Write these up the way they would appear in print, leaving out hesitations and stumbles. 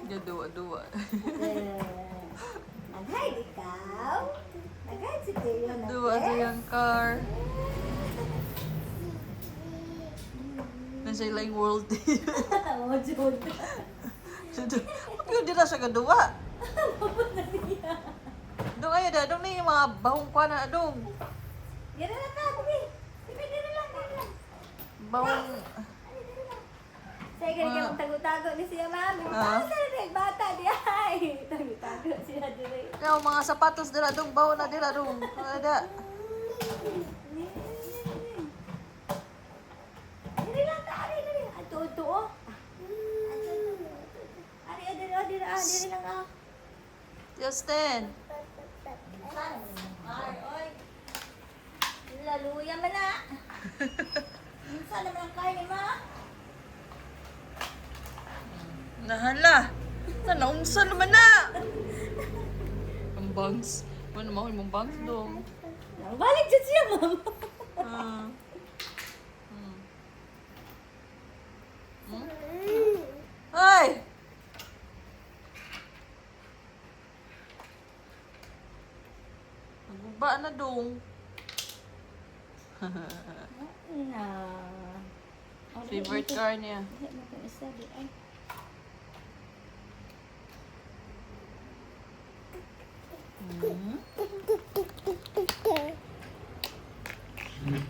Dua-dua. Nag-hide ikaw? Nag-hide si Teo na Dua sa yung car. Nasa ilang world. Oh, Jod. Bakit yun din na siya kadua? Dong ayo dah, dong ni yung mga bahong kwa na dong. Yan na lang ka, Bibi. Bibi, dito lang, dito lang. Bahong... Saya kaya kaya magtago-tago ni siya, ma'am. Ah. Basta na rin, bata di ay. Tago-tago siya dito. Kaya mga sapatos dila dong, bahong na dila dong. Ada. Dili lang ka, dili. Ato-ato, oh. Dili lang, ah. Justin. Ay, oy. Laluya man na. Saan naman ang kain ni ma? Nahala. Naunsa naman na. Ang bangs. Ano mo yung bangs dong? Balik dyan siya, ma'am. Ah. Ay! Naguba na dong. Na. Favorite car niya. Isa di ay.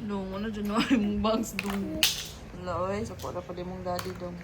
Dong, ano dyan na yung bangs dong? Wala, oy. Sa pala pa mong daddy dong.